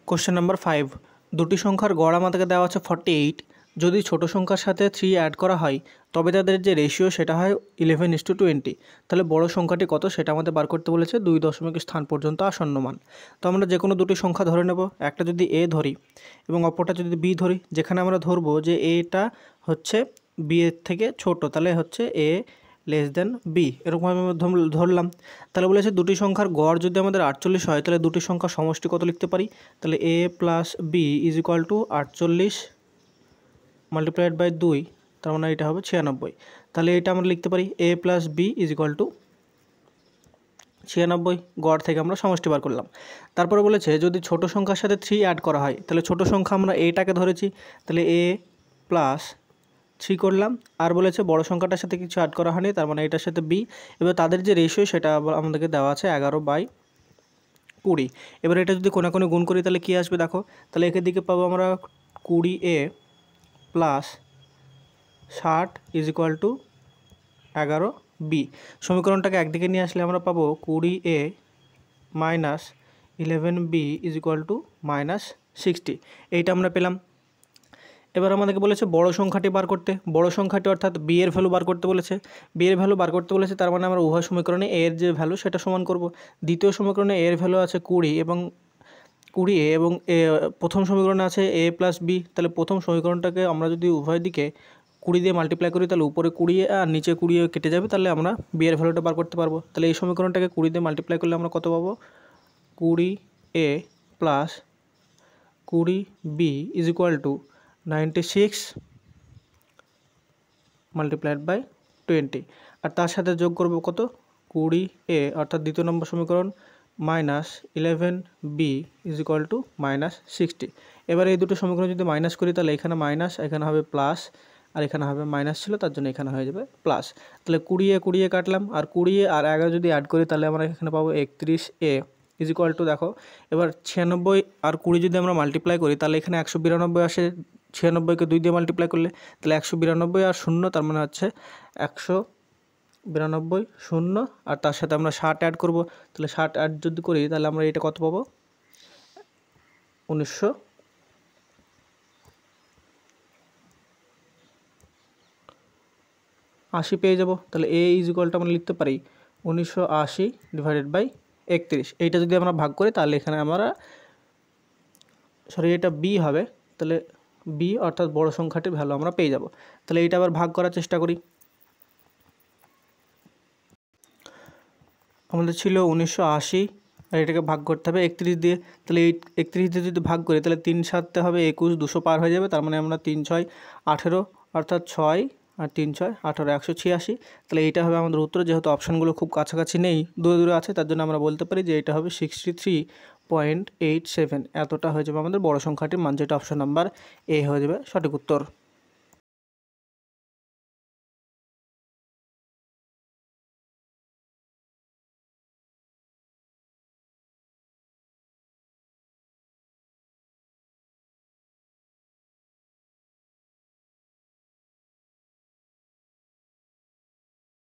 Question number 5, দুটি সংখ্যার গড় আমাদেরকে দেওয়া আছে 48। যদি ছোট সংখ্যার সাথে 3 অ্যাড করা হয় তবে তাদের যে রেশিও সেটা হয় 11:20। তাহলে বড় সংখ্যাটি কত সেটা আমাদের বার করতে বলেছে 2 দশমিক স্থান পর্যন্ত আসন্ন মান। তো আমরা যে কোনো দুটি সংখ্যা ধরে নেব, একটা যদি এ ধরি এবং অপরটা যদি বি ধরি, যেখানে আমরা ধরবো যে এটা হচ্ছে বি এর থেকে ছোট, তাহলে হচ্ছে এ লেস দেন বি, এরকমভাবে আমরা ধরলাম। তাহলে বলেছে দুটি সংখ্যার গড় যদি আমাদের 48 হয় তাহলে দুটি সংখ্যার সমষ্টি কত লিখতে পারি, তাহলে a plus b is equal to 48 multiplied by 2, তার মানে এটা হবে 96। তাহলে এটা আমরা লিখতে পারি a plus b is equal to 96। গড় থেকে আমরা সমষ্টি বার করলাম। তারপরে বলেছে যদি ছোট সংখ্যার সাথে 3 অ্যাড করা হয়, তাহলে ছোট সংখ্যা আমরা এটাকে ধরেছি, তাহলে এ প্লাস 3 করলাম। আর বলেছে বড় সংখ্যাটার সাথে কিছু অ্যাড করা হয়নি, তার মানে এটার সাথে বি। এবার তাদের যে রেশিও সেটা আমাদেরকে দেওয়া আছে 11/20। এবার এটা যদি কোনাকুনি গুণ করি তাহলে কী আসবে দেখো, তাহলে একের দিকে পাবো আমরা 20a plus 60 is equal two 11b। সমীকরণটাকে একদিকে নিয়ে আসলে আমরা পাবো 20a minus 11b is equal two -60। এইটা আমরা পেলাম। এবার আমাদেরকে বলেছে বড় সংখ্যাটি বার করতে, বড় সংখ্যাটি অর্থাৎ বি এর ভ্যালু বার করতে বলেছে। বি এর ভ্যালু বার করতে বলেছে, তার মানে আমরা উভয় সমীকরণে এ এর যে ভ্যালু সেটা সমান করব। দ্বিতীয় সমীকরণে এর ভ্যালু আছে 20 এবং 20a এবং প্রথম সমীকরণে আছে এ প্লাস বি। তাহলে প্রথম সমীকরণটাকে আমরা যদি উভয় দিকে 20 দিয়ে মাল্টিপ্লাই করি তাহলে উপরে 20 আর নিচে 20 কেটে যাবে, তাহলে আমরা বি এর ভ্যালুটা বার করতে পারবো। তাহলে এই সমীকরণটাকে 20 দিয়ে মাল্টিপ্লাই করলে আমরা কত পাবো, 20a plus 20b is equal to 96 multiplied by 20। আর তার সাথে যোগ করব কত, 20a অর্থাৎ দ্বিতীয় নম্বর সমীকরণ minus 11b is equal two -60। এবার এই দুটো সমীকরণ যদি মাইনাস করি তাহলে এখানে মাইনাস, এখানে হবে প্লাস, আর এখানে হবে মাইনাস ছিল তার জন্য এখানে হয়ে যাবে প্লাস। তাহলে 20 কাটলাম, আর 20 আর 11 যদি অ্যাড করি তাহলে আমরা এখানে পাবো 31a ইজ ইকুয়াল টু, দেখো এবার 96 আর 20 যদি আমরা মাল্টিপ্লাই করি তাহলে এখানে 192 আসে, 96কে 2 দিয়ে মাল্টিপ্লাই করলে, তাহলে 192 আর 0 তার মানে হচ্ছে 192 0, আর তার সাথে আমরা 60 অ্যাড করব। তাহলে 60 অ্যাড যদি করি তাহলে আমরা এটা কত পাবো, 1980 পেয়ে যাব। তাহলে এ ইজ ইকুয়ালটা আমরা লিখতে পারি 1980 ডিভাইডেড বাই 31। এইটা যদি আমরা ভাগ করি তাহলে এখানে আমরা এটা বি হবে, তাহলে বি অর্থাৎ বড় সংখ্যাটির ভ্যালু আমরা পেয়ে যাব। তাহলে এইটা আবার ভাগ করার চেষ্টা করি। আমাদের ছিল 1980 আর এটাকে ভাগ করতে হবে 31 দিয়ে। তাহলে এই 31 দিয়ে যদি ভাগ করি তাহলে 3 7 হবে 21, 200 পার হয়ে যাবে, তার মানে আমরা 3 6 18 অর্থাৎ 6 আর 3 6 18, 186। তাহলে এইটা হবে আমাদের উত্তর। যেহেতু অপশানগুলো খুব কাছাকাছি নেই, দূরে দূরে আছে, তার জন্য আমরা বলতে পারি যে এটা হবে 63.87। এতটা হয়ে যাবে আমাদের বড় সংখ্যাটির মান, যেটা অপশান নাম্বার এ হয়ে যাবে সঠিক উত্তর।